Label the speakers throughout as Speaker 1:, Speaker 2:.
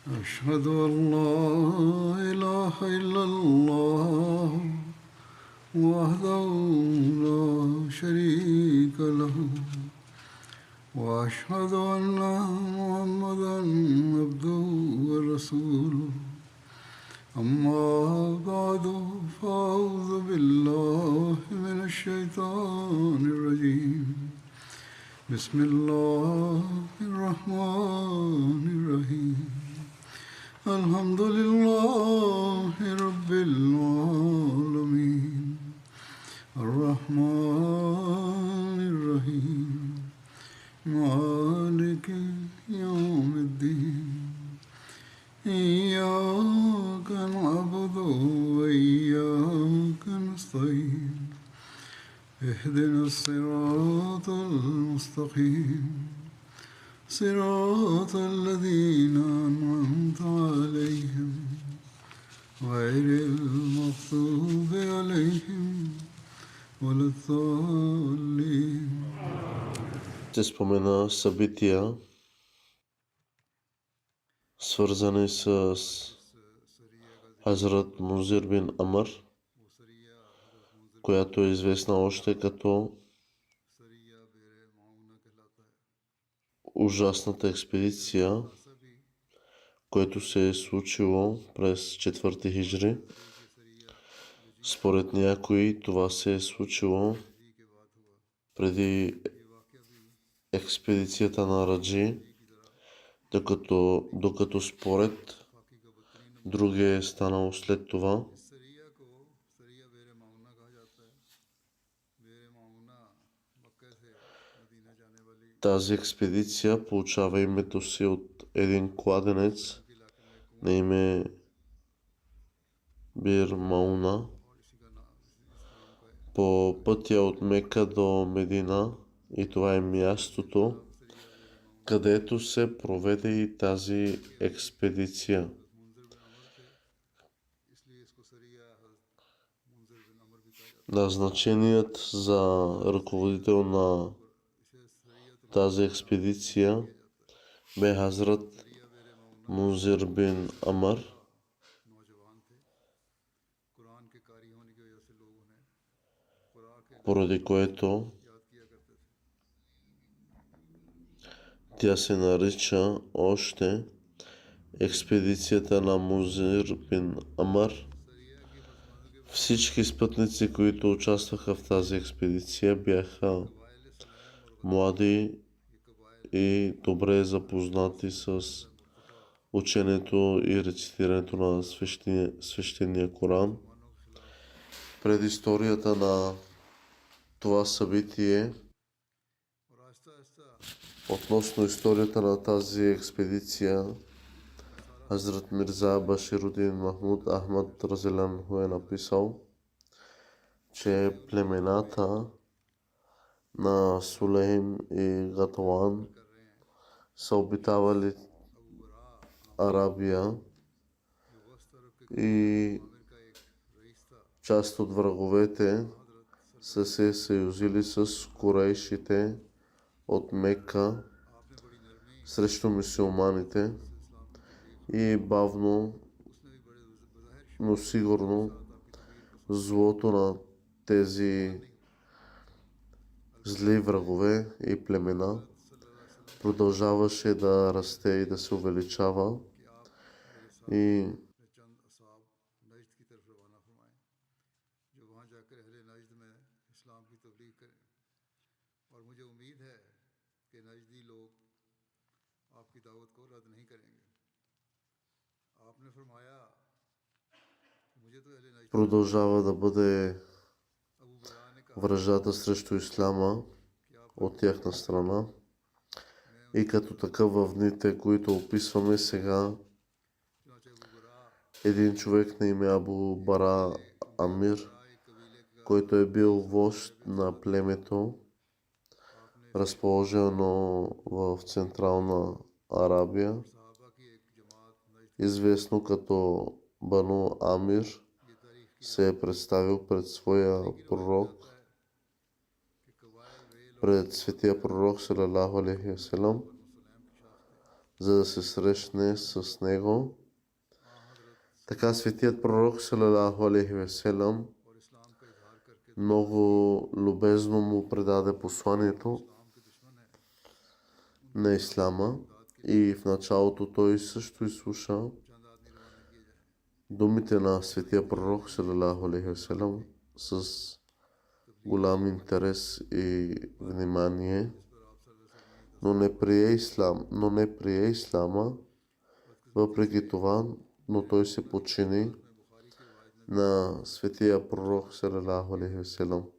Speaker 1: أشهد أن لا إله إلا الله وحده لا شريك له وأشهد أن محمدا عبده ورسوله أما بعد فأعوذ بالله من الشيطان الرجيم بسم الله الرحمن الرحيم الحمد لله رب العالمين الرحمن الرحيم مالك يوم الدين إياك نعبد وإياك نستعين اهدنا الصراط المستقيم صراط الذين أنعمت عليهم غير المغضوب عليهم ولا الضالين.
Speaker 2: Ще спомена събития, свързани с Хазрат Мунзир бин Амр, която е известна още като ужасната експедиция, което се е случило през 4 хиджри. Според някои това се е случило преди експедицията на Раджи, докато според други е станало след това. Тази експедиция получава името си от един кладенец на име Бир Мауна по пътя от Мека до Медина, и това е мястото, където се проведе и тази експедиция. Назначеният за ръководител на тази експедиция бе Хазрат Мунзир бин Амр, поради което тя се нарича още експедицията на Мунзир бин Амр. Всички спътници, които участваха в тази експедиция, бяха млади и добре запознати с ученето и рецитирането на свещения Коран. Предисторията на това събитие, относно историята на тази експедиция, Хазрат Мирза Баширудин Махмуд Ахмад Разелянху е написал, че племената на Сулейм и Гатуан са обитавали Арабия и част от враговете са се съюзили с курейшите от Мека срещу мюсюлманите и бавно, но сигурно злото на тези зли врагове и племена продължаваше да расте и да се увеличава, и продължава да бъде враждата срещу исляма от тяхна страна. И като такъв в дните, които описваме сега, един човек на име Абу Бара Амир, който е бил вожд на племето, разположено в Централна Арабия, известно като Бану Амир, се е представил пред своя пророк, пред светия пророк салалаху алейхи васелам, за да се срещне с него. Така светият пророк салалаху алейхи веселам много любезно му предаде посланието на ислама и в началото той също изслуша думите на светия пророк салалаху алейхи веселам с голям интерес и внимание, но не прие ислама. Въпреки това, но той се подчини на светия пророк салалаху алейхи веселам.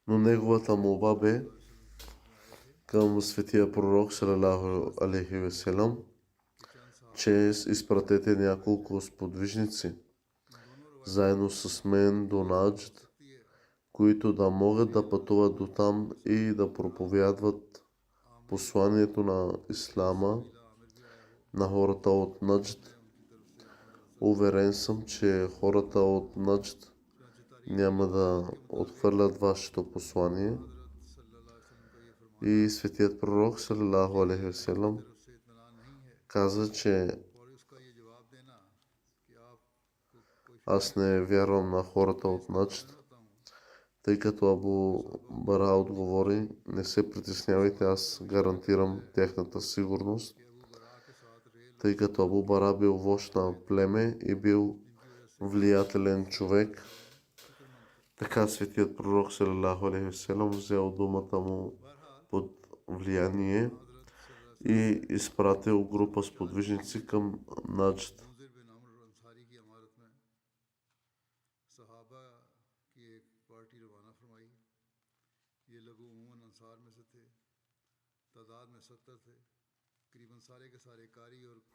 Speaker 2: Но неговата молба бе към светия пророк салалаху алейхи веселам, че изпратете няколко сподвижници заедно с мен до Наджд, които да могат да пътуват до там и да проповядват посланието на ислама на хората от Наджд. Уверен съм, че хората от Наджд няма да отхвърлят вашето послание. И светият пророк салалаху алейхи веселам каза, че аз не вярвам на хората от Наджд, тъй като Абу Бара отговори: не се притеснявайте, аз гарантирам тяхната сигурност, тъй като Абу Бара бил вожд на племе и бил влиятелен човек. Така светият пророк салалаху алейхи веселам взел думата му под влияние и изпратил група сподвижници към Наджд.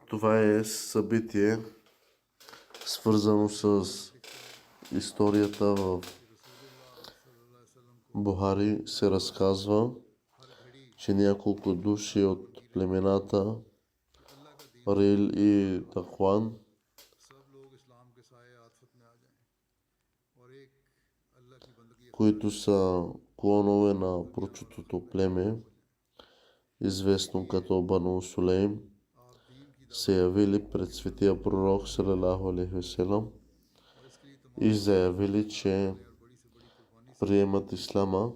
Speaker 2: Това е събитие, свързано с историята в Бухари. Се разказва, че няколко души от племената Рил и Дахван, които са клонове на прочутото племе, известно като Бану Сулейм, се явили пред светия пророк салалаху алейхи веселам и заявили, че приемат ислама.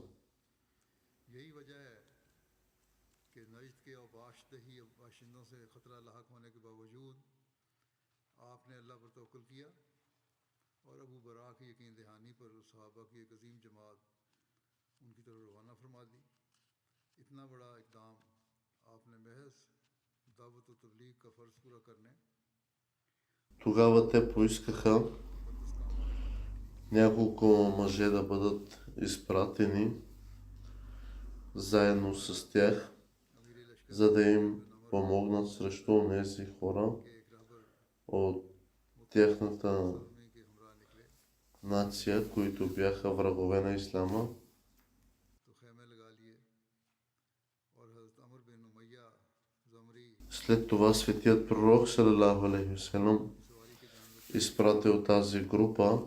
Speaker 2: Тогава те поискаха няколко мъже да бъдат изпратени заедно с тях, за да им помогнат срещу тези хора от тяхната нация, които бяха врагове на ислама. След това светият пророк салалаху алейхи веселам изпратил тази група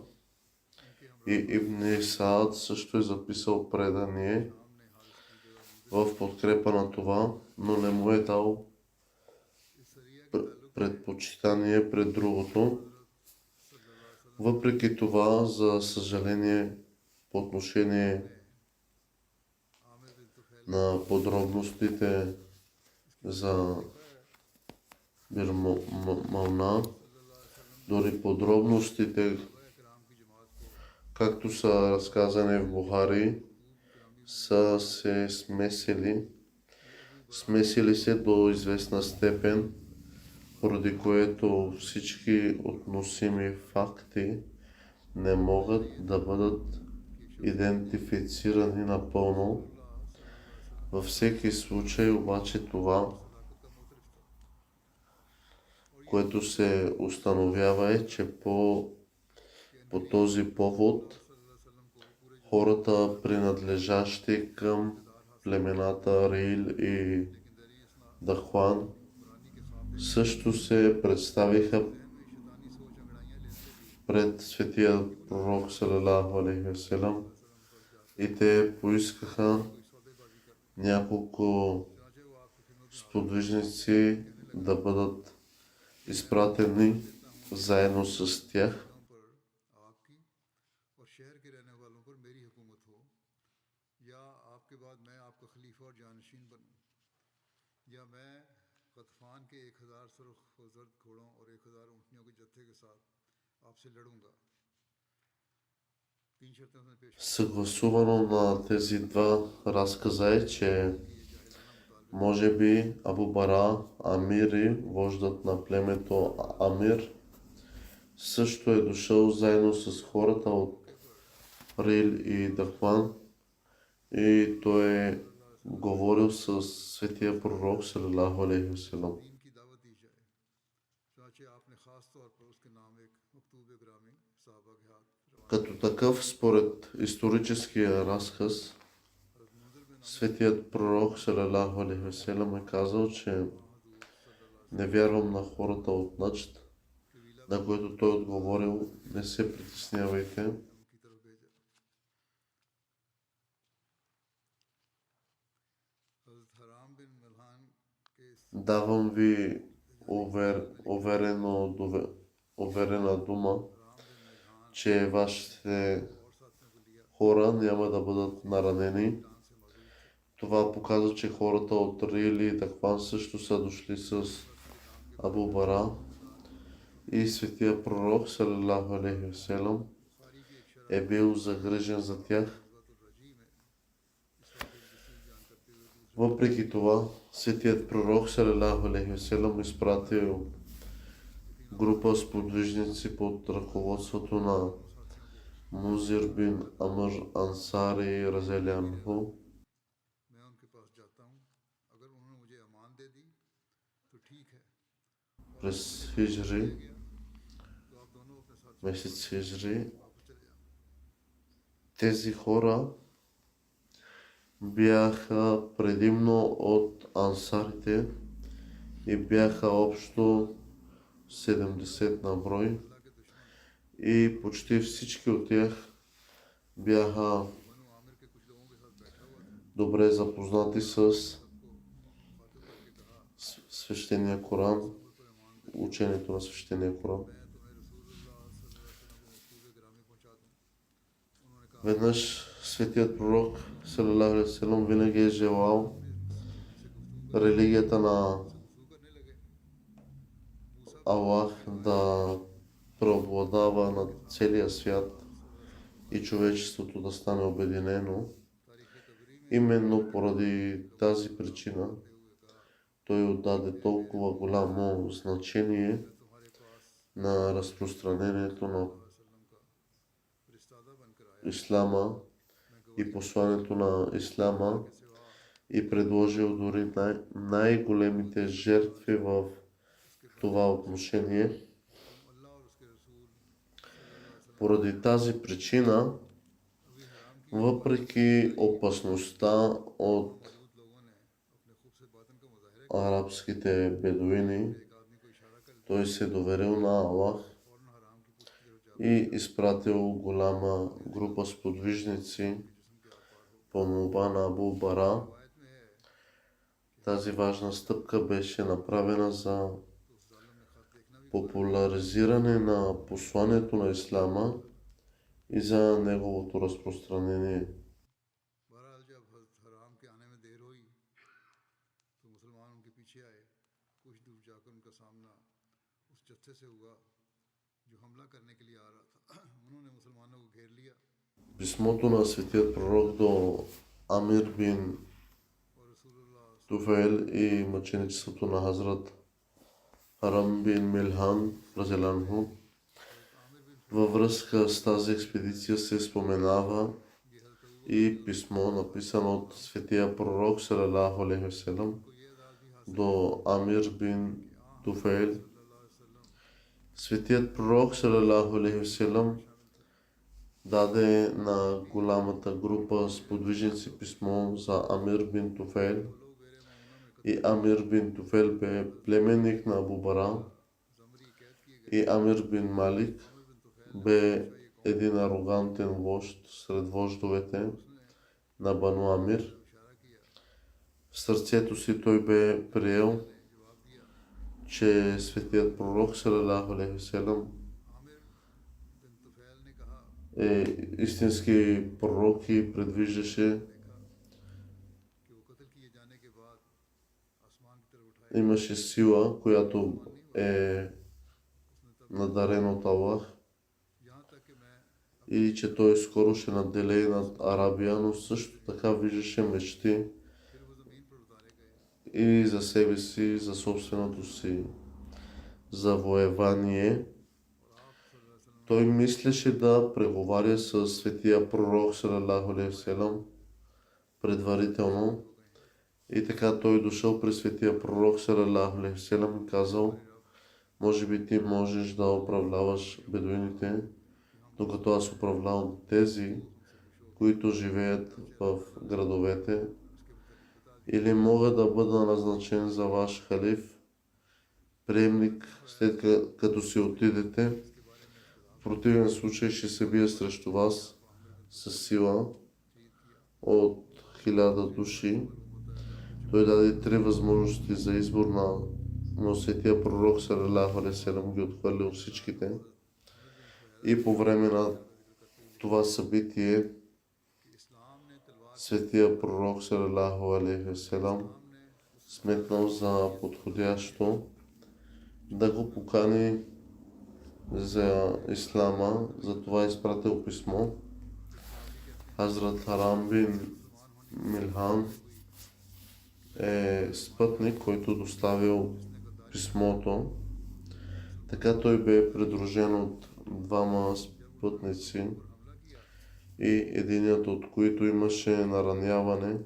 Speaker 2: и Ибн Саад също е записал предание в подкрепа на това, но не му е дал предпочитание пред другото. Въпреки това, за съжаление, по отношение на подробностите за Бир Мауна, дори подробностите, както са разказани в Бухари, са се смесили се до известна степен, поради което всички относими факти не могат да бъдат идентифицирани напълно. Във всеки случай обаче това, което се установява, е, че по този повод хората, принадлежащи към племената Рил и Дахван, също се представиха пред светия пророк салалаху алейхи васелам и те поискаха няколко сподвижници да бъдат изпратени заедно с тях. Съгласувано на тези два разказа е, че може би Абу Бара Амири, вождат на племето Амир, също е дошъл заедно с хората от Рил и Дахман и той е говорил с светия пророк салалаху алейхи васелам. Като такъв, според историческия разказ, светият пророк салалаху алейхи васелам е казал, че не вярвам на хората от Начд, на което той отговорил: не се притеснявайте. Давам ви уверена дума, че вашите хора няма да бъдат наранени. Това показва, че хората от Рили и Дахван също са дошли с Абу Бара и светия пророк салалаху алейхи васелам е бил загрижен за тях. Въпреки това, светият пророк салалаху алейхи васелам изпратил група сподвижници под ръководството на Музир бин Амр Ансари разияллаху анху. През Хиджри, месец Хиджри, тези хора бяха предимно от ансарите и бяха общо 70 на брой и почти всички от тях бяха добре запознати с свещения Коран, учението на свещения Коран. Веднъж светият пророк салалаху алейхи васелам винаги е желал религията на Аллах да преобладава над целия свят и човечеството да стане обединено. Именно поради тази причина той отдаде толкова голямо значение на разпространението на Ислама и посланието на Ислама и предложил дори най-големите жертви в това отношение. Поради тази причина, въпреки опасността от арабските бедуини, той се доверил на Аллах и изпратил голяма група сподвижници по молба на Абу Бара. Тази важна стъпка беше направена за популяризиране на посланието на Ислама и за неговото разпространение. Писмото на светият пророк до Амир бин Туфейл и мъченичеството на Хазрат Харам бин Милхан разияллаху анху. Във връзка с тази експедиция се споменава и писмо, написано от светия пророк салалаху алейхи васелам до Амир бин Туфейл. Светият пророк салалаху алейхи васелам даде на голямата група сподвижници писмо за Амир бин Туфейл. И Амир бин Туфейл бе племенник на Абу Бара и Амир бин Малик бе един арогантен вожд сред вождовете на Бану Амир. В сърцето си той бе приел, че светият пророк салалаху алейхи ва салям е истински пророк и предвиждаше, имаше сила, която е надарена от Аллах, и че той скоро ще наделее над Арабия, но също така виждаше мечти и за себе си, за собственото си завоевание. Той мислеше да преговаря с светия пророк салалаху алейхи ва салям предварително. И така той дошъл при светия пророк салалаху алейхи ва салям и казал: може би ти можеш да управляваш бедуините, докато аз управлявам тези, които живеят в градовете, или мога да бъда назначен за ваш халиф, приемник, след като си отидете. В противен случай ще се бия срещу вас със сила от 1000 души. Той даде 3 възможности за избор но светия пророк салалаху алейхи ва салям ги отхвърли от всичките. И по време на това събитие светия пророк салалаху алейхи ва салям сметнал за подходящо да го покани за ислама, затова изпратил писмо. Хазрат Харам бин Милхан е спътник, който доставил писмото. Така той бе придружен от 2 спътници, и единият от които имаше нараняване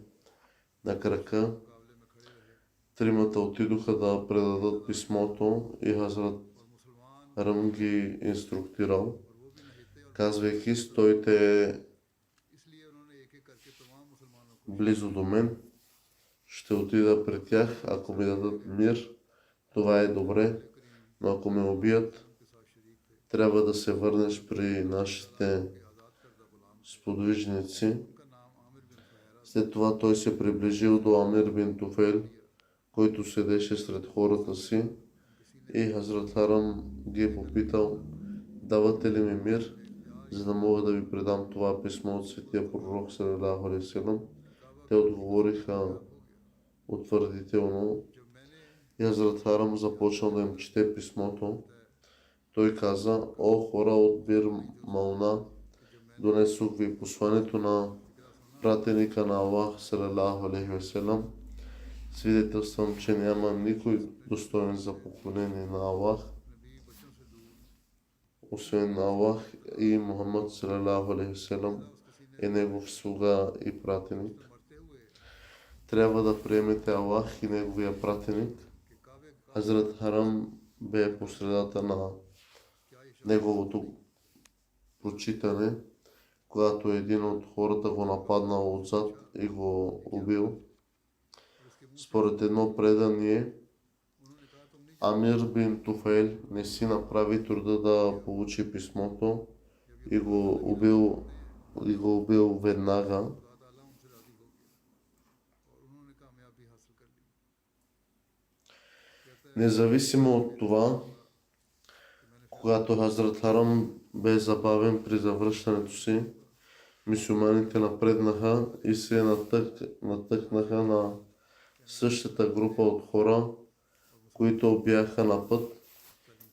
Speaker 2: на крака. 3 отидоха да предадат писмото и Хазрат Харам ги инструктирал, казвайки: стойте близо до мен, ще отида при тях, ако ми дадат мир, това е добре, но ако ме убият, трябва да се върнеш при нашите сподвижници. След това той се приближил до Амир бин Туфейл, който седеше сред хората си, и Хазрат Харам ги е попитал: давате ли ми мир, за да мога да ви предам това писмо от светия пророк салалаху алейхи ва салям? Те отговориха утвърдително и Хазрат Харам започнал да им чете писмото. Той каза: о хора от Бир Мауна, донесох ви посланието на пратеника на Аллах салалаху алейхи ва салям. Свидетелствам, че няма никой достоен за поклонение на Аллах, освен Аллах, и Мухаммад салалаху алейхи ва салям е негов слуга и пратеник. Трябва да приемете Аллах и неговия пратеник. Хазрат Харам бе по средата на неговото прочитане, когато един от хората го нападнал отзад и го убил. Според едно предание, Амир бин Туфейл не си направи труда да получи писмото и го убил веднага. Независимо от това, когато Хазрат Харам бе забавен при завръщането си, мюсюлманите напреднаха и се натъкнаха на същата група от хора, които бяха на път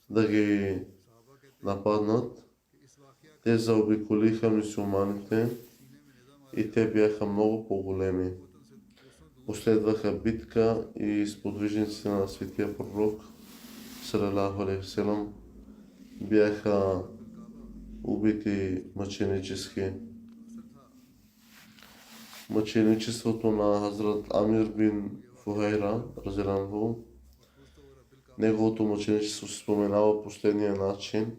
Speaker 2: да ги нападнат. Те заобиколиха мюсюлманите и те бяха много по-големи. Последваха битка и сподвижниците на светия пророк салалаху алейхи ва салям бяха убити мъченически. Мъченичеството на Хазрат Амир бин Фухайра, разелянху, неговото мъченичество се споменава последния начин.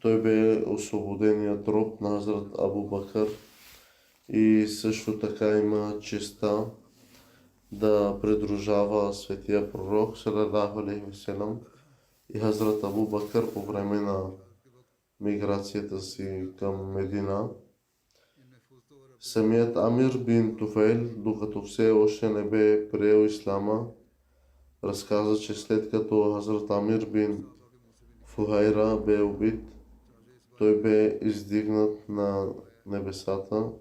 Speaker 2: Той бе освободеният роб на Хазрат Абу Бакър и също така има честа да придружава светия пророк салалаху алейхи ва салям и Хазрат Абу Бакър по време на миграцията си към Медина. Самият Амир бин Туфейл, докато все още не бе приел ислама, разказа, че след като Хазрат Амир бин Фухайра бе убит, той бе издигнат на небесата.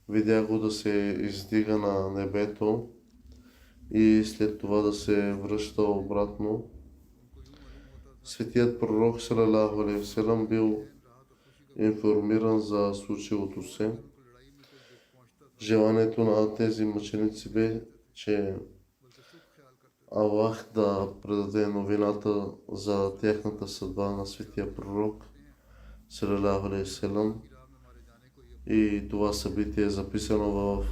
Speaker 2: Видя го да се издига на небето и след това да се връща обратно. Светият пророк салалаху алейхи ва салям бил информиран за случилото се. Желанието на тези мъченици бе, че Аллах да предаде новината за тяхната съдба на светия пророк салалаху алейхи ва салям. И това събитие е записано в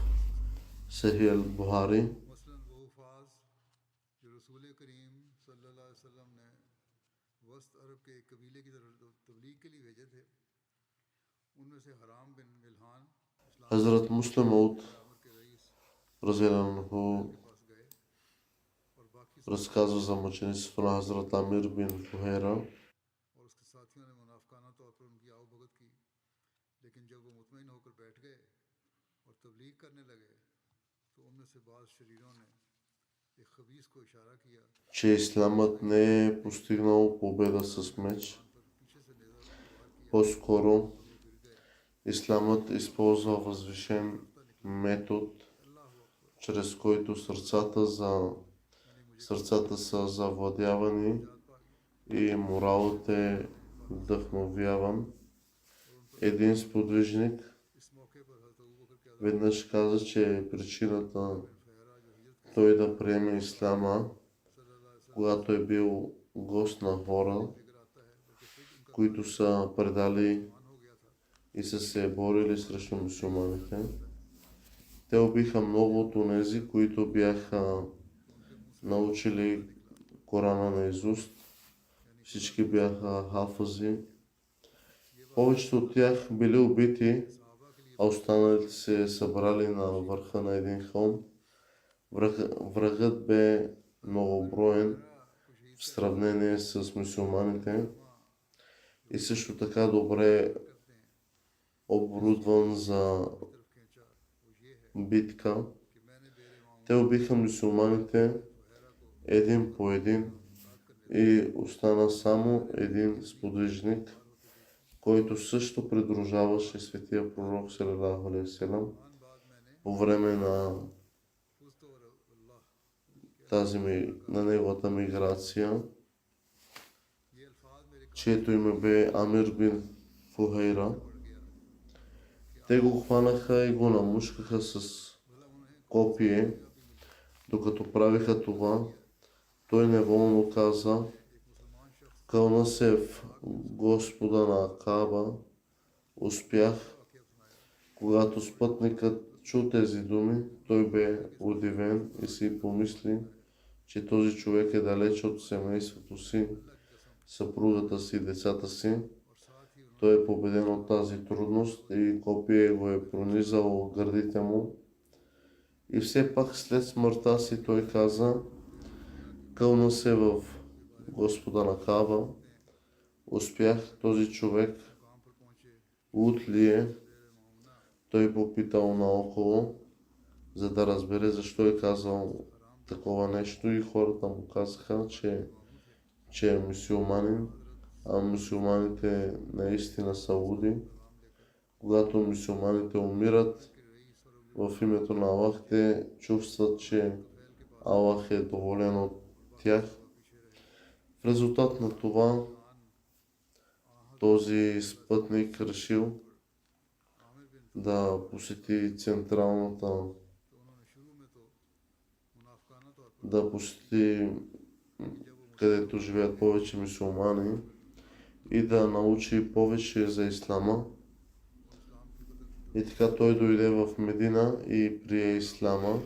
Speaker 2: Сахих ал-Бухари. Хазрат Муслим Мауд разказва за мъчениците на Хазрат Амир бин Фухайра. Че исламът не е постигнал победа с меч. По-скоро исламът използва възвишен метод, чрез който сърцата са завладявани и моралът е вдъхновяван. Един сподвижник веднъж каза, че причината той да приеме ислама, когато е бил гост на хора, които са предали и са се борили срещу мюсюлманите. Те убиха много от онези, които бяха научили Корана наизуст. Всички бяха хафази. Повечето от тях били убити, а останалите се събрали на върха на един хълм. Врагът бе многоброен в сравнение с мюсюлманите и също така добре оборудван за битка. Те убиха мюсюлманите един по един и остана само един сподвижник, който също придружаваше светия пророк салалаху алейхи ва салям по време на неговата миграция, чието име бе Амир бин Фухайра. Те го хванаха и го намушкаха с копие. Докато правиха това, той неволно каза: кълна се в Господа на Кааба, успях. Когато спътникът чу тези думи, той бе удивен и си помисли, че този човек е далеч от семейството си, съпругата си, децата си. Той е победен от тази трудност и копие го е пронизало гърдите му. И все пак след смъртта си той каза: кълна се в Господа на Кааба, успях. Този човек луд ли е? Той попитал наоколо, за да разбере защо е казал такова нещо, и хората му казаха, че е мюсюлманин, а мюсюлманите наистина са луди. Когато мюсюлманите умират в името на Аллах, те чувстват, че Аллах е доволен от тях. В резултат на това този спътник решил да посети където живеят повече мюсюлмани и да научи повече за ислама. И така той дойде в Медина и прие ислама.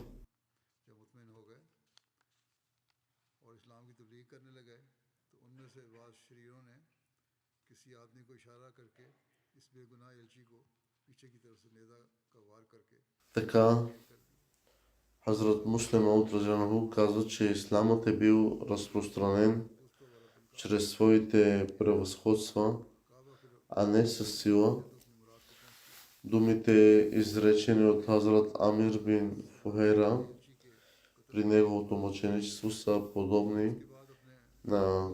Speaker 2: Така Хазрат Муслим Мауд разянаху казва, че исламът е бил разпространен чрез своите превъзходства а не със сила. Думите, изречени от Хазрат Амир бин Фухейра при неговото мъченичество, са подобни на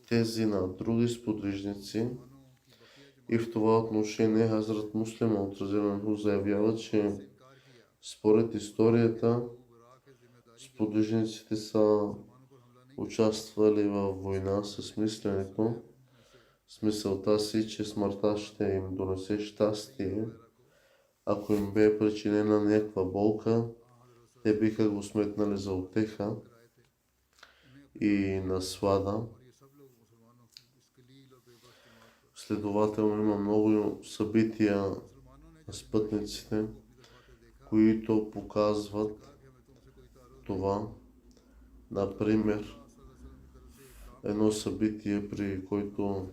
Speaker 2: тези на други сподвижници. И в това отношение Хазрат Муслим отразено заявява, че според историята сподвижниците са участвали във война с мисленето, с мисълта си, че смъртта ще им донесе щастие. Ако им бе причинена някаква болка, те биха го сметнали за утеха и наслада. Следователно има много събития на спътниците, които показват това. Например, едно събитие, при който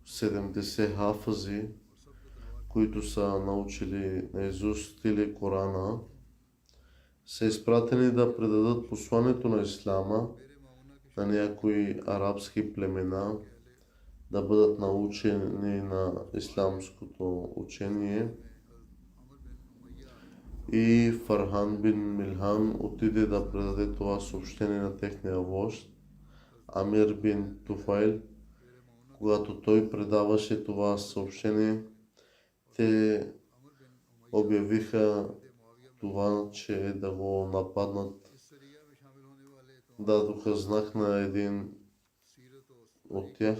Speaker 2: 70 хафази, които са научили наизуст или Корана, са изпратени да предадат посланието на Ислама на някои арабски племена, да бъдат научени на исламското учение. И Фархан бин Милхан отиде да предаде това съобщение на техния вожд Амир бин Туфайл. Когато той предаваше това съобщение, те обявиха това, че да го нападнат. Дадоха знак на един от тях,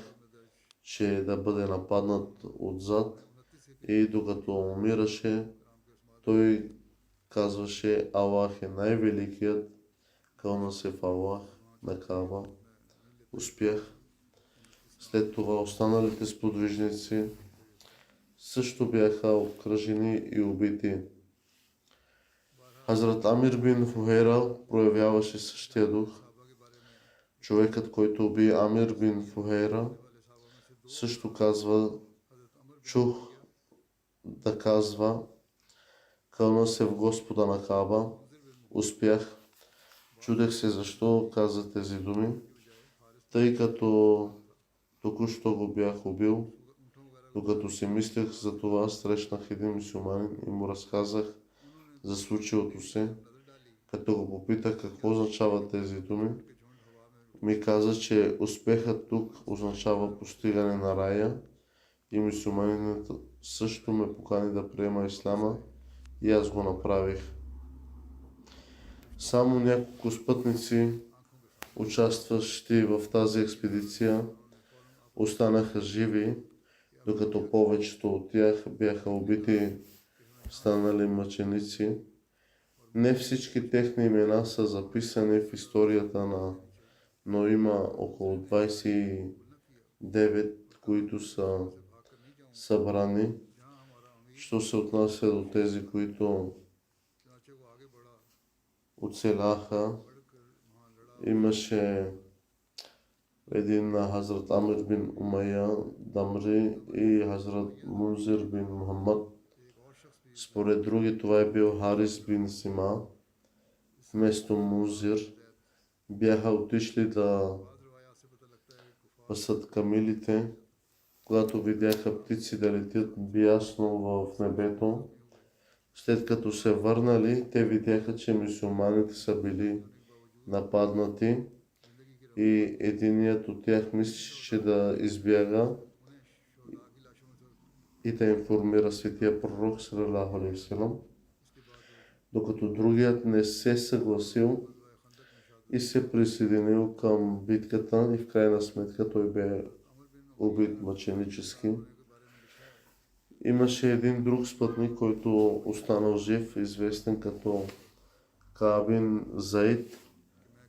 Speaker 2: че да бъде нападнат отзад, и докато умираше, той казваше: Аллах е най-великият, кълна се в Аллах на Каба. Успях. След това останалите сподвижници също бяха обкръжени и убити. Хазрат Амир бин Фухейра проявяваше същия дух. Човекът, който уби Амир бин Фухейра, също казва: чух да казва: кълна се в Господа на Каба. Успях. Чудех се защо каза тези думи, тъй като току-що го бях убил. Докато си мислех за това, срещнах един мюсюлманин и му разказах за случилото се. Като го попитах какво означават тези думи, ми каза, че успехът тук означава постигане на рая, и мюсюлманинът също ме покани да приема ислама и аз го направих. Само няколко спътници, участващи в тази експедиция, останаха живи, докато повечето от тях бяха убити, станали мъченици. Не всички техни имена са записани в историята, но има около 29, които са събрани. Що се отнася до тези, които оцеляха, имаше един на Хазрат Амир бин Умайя Дамри и Хазрат Мунзир бин Мухаммад. Според други това е бил Харис бин Сима вместо Мунзир. Бяха отишли да пасат камилите, когато видяха птици да летят бясно в небето. След като се върнали, те видяха, че мюсюлманите са били нападнати и единият от тях мислеше да избяга и да информира светия пророк салалаху алейхи ва салям, докато другият не се съгласил и се присъединил към битката, и в крайна сметка той бе убит мъченически. Имаше един друг спътник, който останал жив, известен като Кааб бин Заид,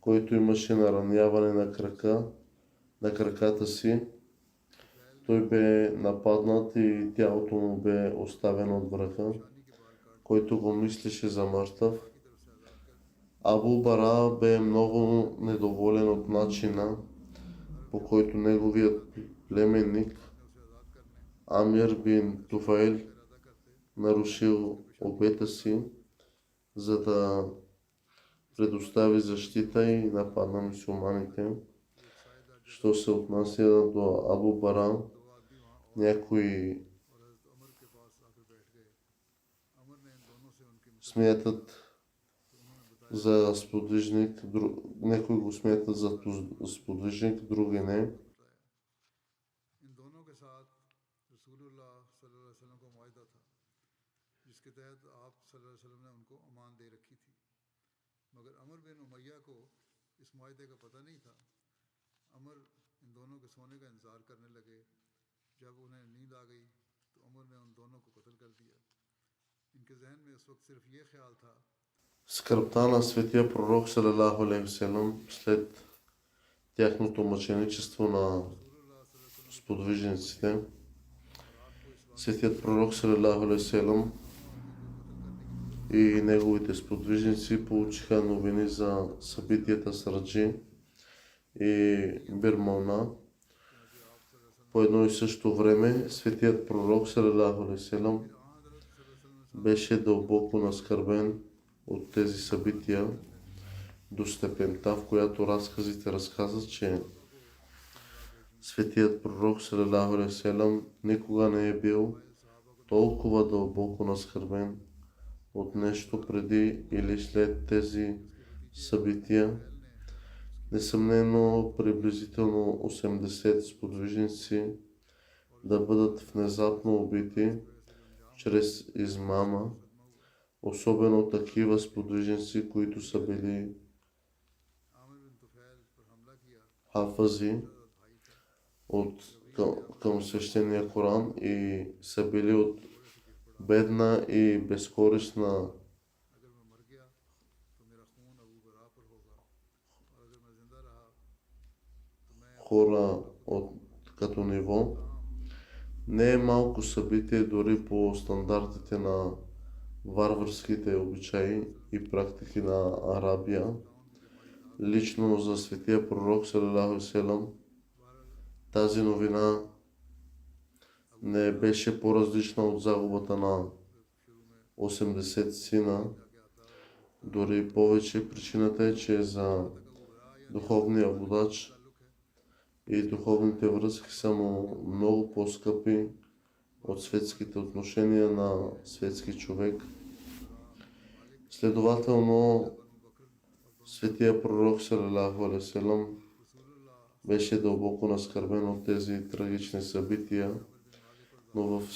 Speaker 2: който имаше нараняване на краката си. Той бе нападнат и тялото му бе оставено от врага, който го мислеше за мъртъв. Абу Бара бе много недоволен от начина, по който неговият племенник Амир бин Туфайл нарушил обета си, за да предостави защита и нападна мюсюлманите. Що се отнася до Абу Бара, някои смятат за сподвижник, някои го смятат за сподвижник, други не. Скръбта на светия пророк салалаху алейхи васелам след тяхното мъченичество на сподвижниците. Светият пророк салалаху алейхи васелам и неговите сподвижници получиха новини за събитията с Раджи и Бирмауна. По едно и също време светият пророк салалаху алейхи васелам беше дълбоко наскърбен от тези събития до степента, в която разказите разказват, че светият пророк салалаху алейхи васелам никога не е бил толкова дълбоко наскърбен от нещо преди или след тези събития. Несъмнено приблизително 80 сподвижници да бъдат внезапно убити чрез измама, особено такива сподвижници, които са били хафази към свещения Коран и са били от бедна и безкористна хора като ниво. Не е малко събитие дори по стандартите на варварските обичаи и практики на Арабия. Лично за светия пророк салалаху алейхи васелам тази новина не беше по-различна от загубата на 80 сина. Дори повече причината е, че за духовния водач и духовните връзки са му много по-скъпи от светските отношения на светски човек. Следователно, светия пророк салалаху алейхи васелам беше дълбоко наскърбен от тези трагични събития, но във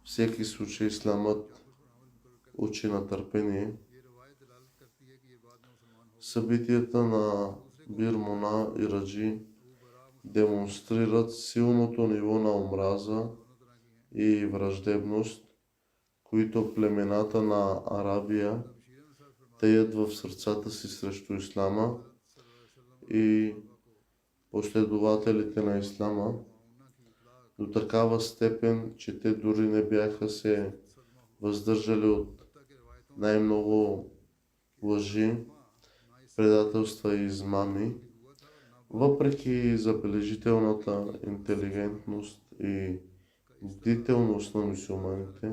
Speaker 2: всеки случай исламът учи на търпение. Събитията на Бирмауна и Раджи демонстрират силното ниво на омраза и враждебност, които племената на Арабия теят в сърцата си срещу ислама и последователите на ислама до такава степен, че те дори не бяха се въздържали от най-много лъжи, предателства и измами. Въпреки забележителната интелигентност и бдителност на мюсюлманите,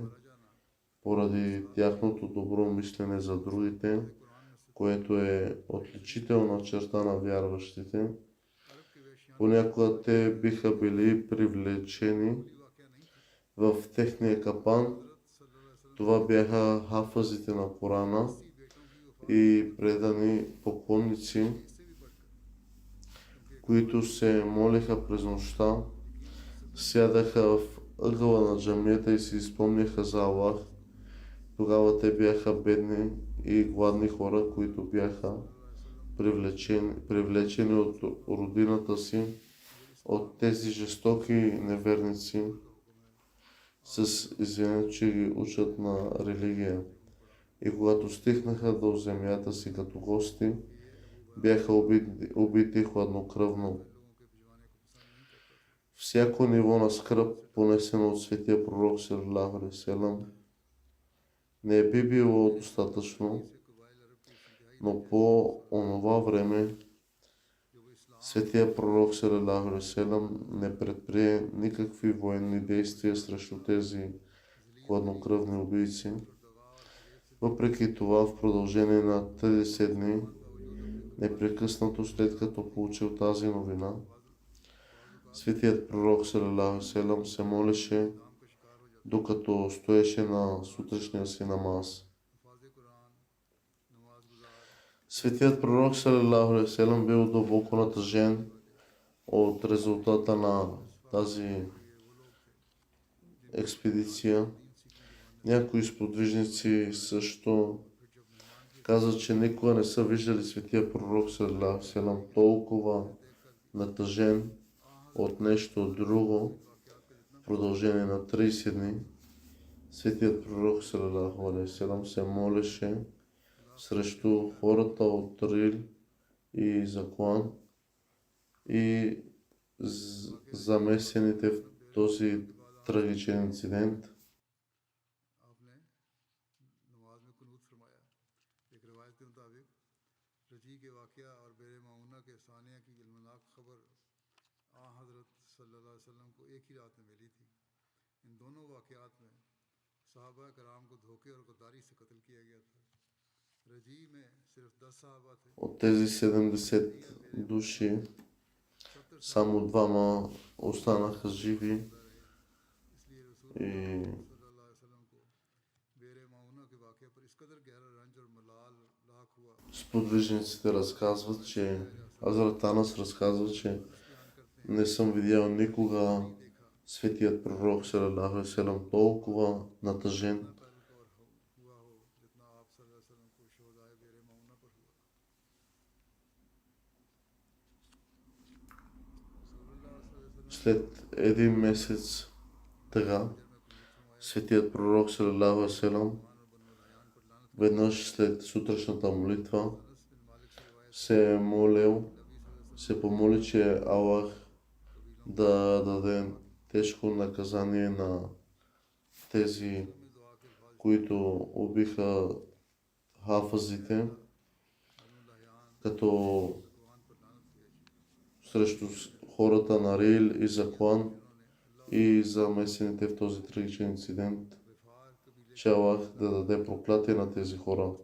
Speaker 2: поради тяхното добро мислене за другите, което е отличителна черта на вярващите, понякога те биха били привлечени в техния капан. Това бяха хафазите на Корана и предани поклонници, които се молеха през нощта, сядаха в ъгъла на джамията и си спомняха за Аллах. Тогава те бяха бедни и гладни хора, които бяха привлечени от родината си, от тези жестоки неверници, с извинение, че ги учат на религия. И когато стигнаха до земята си като гости, бяха убити хладнокръвно. Всяко ниво на скръб, понесено от светия пророк салалаху алейхи васелам, не би било достатъчно, но по онова време светия пророк салалаху алейхи васелам не предприе никакви военни действия срещу тези хладнокръвни убийци. Въпреки това, в продължение на 30 дни Непрекъснато след като получил тази новина, светият пророк салалаху селам се молеше, докато стоеше на сутрешния си намаз. Светият пророк салалаху селам бил дълбоко натъжен от резултата на тази експедиция. Някои сподвижници също казват, че никога не са виждали светия пророк салалаху селам толкова натъжен от нещо друго в продължение на 30 дни. Светият пророк салалаху селам се молеше срещу хората от Рил и Заклан и замесените в този трагичен инцидент. От тези 70 души само двама останаха живи и сподвижниците разказват, че Хазрат Анас разказва, че не съм видял никога светият пророк салалаху алейхи ва салям толкова натъжен. След един месец тъга, светият пророк салалаху алейхи ва салям веднъж след сутрешната молитва се помоли, че Аллах да даде тежко наказание на тези, които убиха хафазите, като срещу хората на Рил и Заклан и замесените в този трагичен инцидент, че Аллах да даде проклятие на тези хора.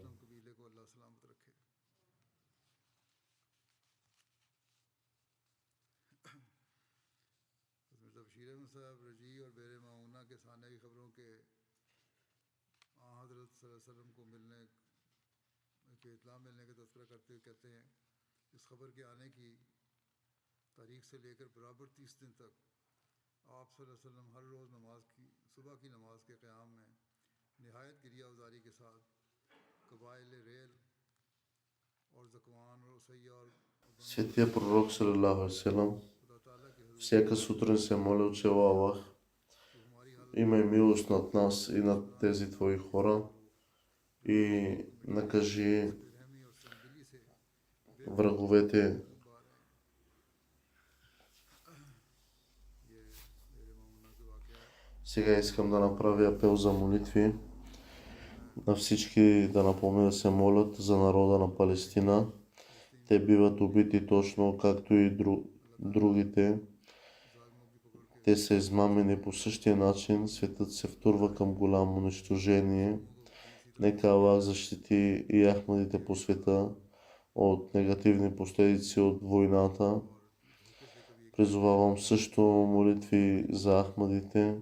Speaker 2: Светия пророк салалаху алейхи ва салям всяка сутрин се молил, че Аллах имай милост над нас и над тези твои хора и накажи враговете. Сега искам да направя апел за молитви на всички, да напомня да се молят за народа на Палестина. Те биват убити точно както и другите. Те са измамени по същия начин. Светът се втурва към голямо унищожение. Нека Аллах защити и ахмадите по света от негативни последици от войната. Призовавам също молитви за ахмадите,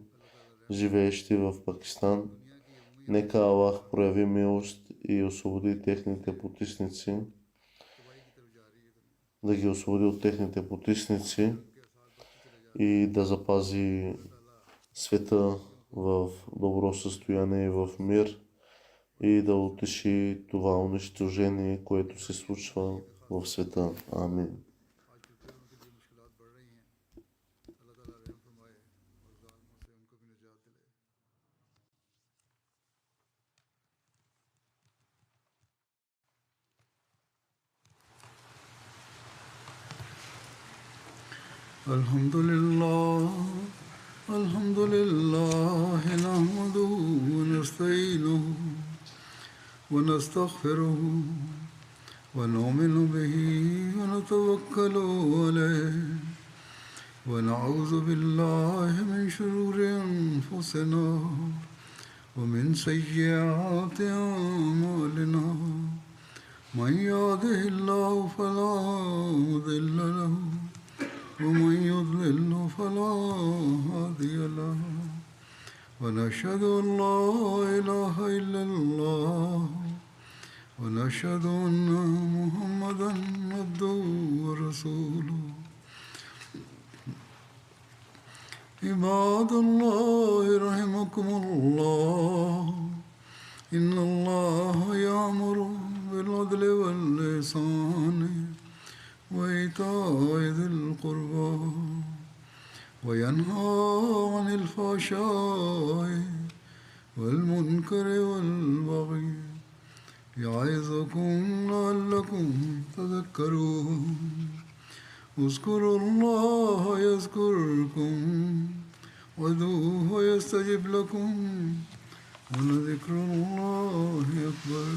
Speaker 2: живеещи в Пакистан. Нека Аллах прояви милост и освободи техните потисници, да ги освободи от техните потисници и да запази света в добро състояние и в мир и да утеши това унищожение, което се случва в света. Амин.
Speaker 1: الحمد لله نحمده ونستعينه ونستغفره ونؤمن به ونتوكل عليه ونعوذ بالله من شرور أنفسنا ومن سيئات أعمالنا من يهده الله فلا مضل له ومن يضلل فلا هادي له ونشهد أن لا إله إلا الله ونشهد أن محمدا عبده ورسوله عباد الله رحمكم الله إن الله يأمر بالعدل والإحسان وإيتاء ذي القربى وينهى عن الفحشاء والمنكر والبغي يعظكم لعلكم تذكرون اذكروا الله يذكركم وادعوه يستجب لكم ولذكر الله أكبر